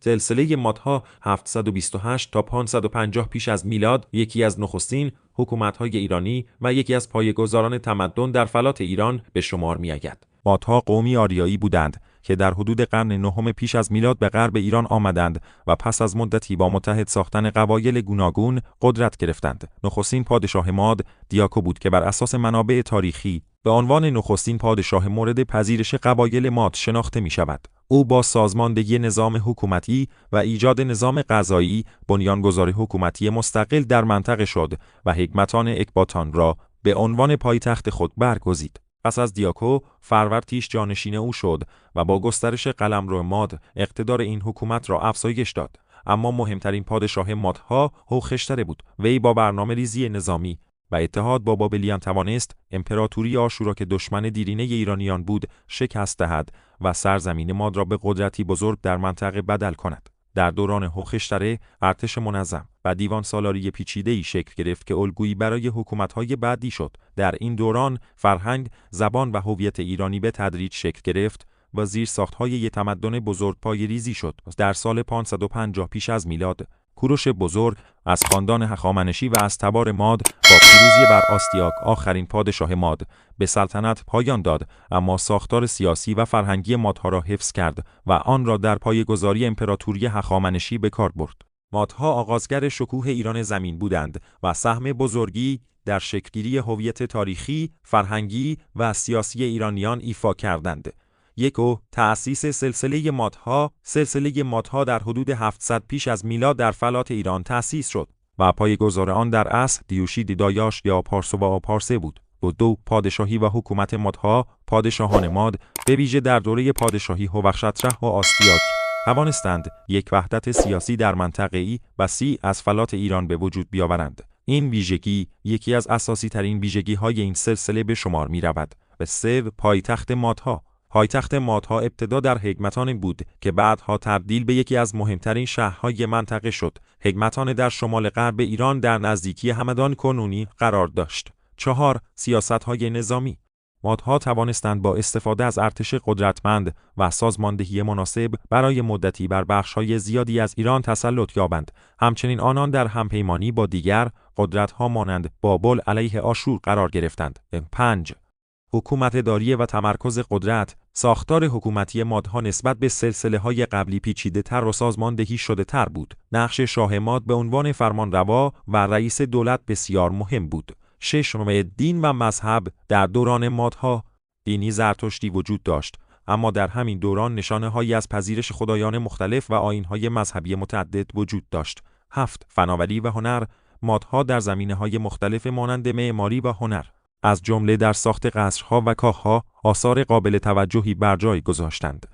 سلسله مادها 728 تا 550 پیش از میلاد یکی از نخستین حکومت‌های ایرانی و یکی از پایه‌گذاران تمدن در فلات ایران به شمار می‌آید. مادها قومی آریایی بودند که در حدود قرن نهم پیش از میلاد به غرب ایران آمدند و پس از مدتی با متحد ساختن قبایل گوناگون قدرت گرفتند. نخستین پادشاه ماد دیاکو بود که بر اساس منابع تاریخی به عنوان نخستین پادشاه مورد پذیرش قبایل ماد شناخته می شود. او با سازماندهی نظام حکومتی و ایجاد نظام قضایی بنیانگذار حکومتی مستقل در منطقه شد و حکمتان اکباتان را به عنوان پایتخت خود برگزید. پس از دیاکو فروردتیش جانشین او شد و با گسترش قلمرو ماد اقتدار این حکومت را افزایش داد. اما مهمترین پادشاه مادها هوخشتر بود. وی با برنامه ریزی نظامی و اتحاد با بابلیان توانست امپراتوری آشورا که دشمن دیرینه ایرانیان بود شکست دهد و سرزمین ماد را به قدرتی بزرگ در منطقه بدل کند. در دوران هوخشتره ارتش منظم و دیوان سالاری پیچیده‌ای شکل گرفت که الگویی برای حکومت‌های بعدی شد. در این دوران فرهنگ، زبان و هویت ایرانی به تدریج شکل گرفت و زیرساخت‌های یک تمدن بزرگ پایه‌ریزی شد. در سال 550 پیش از میلاد کوروش بزرگ از خاندان هخامنشی و از تبار ماد با پیروزی بر آستیاک آخرین پادشاه ماد به سلطنت پایان داد، اما ساختار سیاسی و فرهنگی مادها را حفظ کرد و آن را در پایه‌گذاری امپراتوری هخامنشی به کار برد. مادها آغازگر شکوه ایران زمین بودند و سهم بزرگی در شکل‌گیری هویت تاریخی، فرهنگی و سیاسی ایرانیان ایفا کردند. تأسیس سلسله مادها در حدود 700 پیش از میلاد در فلات ایران تأسیس شد و پایه‌گذار آن در اصل دیوشید دایاش یا پارسوبا پارسه بود. پادشاهی و حکومت مادها، پادشاهان ماد به ویژه در دوره پادشاهی هوخشتره و آستیاک توانستند یک وحدت سیاسی در منطقه‌ای وسیع از فلات ایران به وجود بیاورند. این ویژگی یکی از اساسی ترین ویژگی‌های این سلسله به شمار می‌رود. پایتخت مادها. پایتخت مادها ابتدا در هگمتان بود که بعدها تبدیل به یکی از مهمترین شهرهای منطقه شد. هگمتان در شمال غرب ایران در نزدیکی همدان کنونی قرار داشت. سیاست‌های نظامی. مادها توانستند با استفاده از ارتش قدرتمند و سازماندهی مناسب برای مدتی بر بخش‌های زیادی از ایران تسلط یابند. همچنین آنان در همپیمانی با دیگر قدرت‌ها مانند بابل علیه آشور قرار گرفتند. 5. حکومت داری و تمرکز قدرت. ساختار حکومتی مادها نسبت به سلسله‌های قبلی پیچیده‌تر و سازماندهی شده‌تر بود. نقش شاه ماد به عنوان فرمانروا و رئیس دولت بسیار مهم بود. 6. دین و مذهب. در دوران مادها دینی زرتشتی وجود داشت، اما در همین دوران نشانه‌هایی از پذیرش خدایان مختلف و آیین‌های مذهبی متعدد وجود داشت. 7. فناوری و هنر. مادها در زمینه‌های مختلف مانند معماری و هنر، از جمله در ساخت قصرها و کاخها، آثار قابل توجهی بر جای گذاشتند.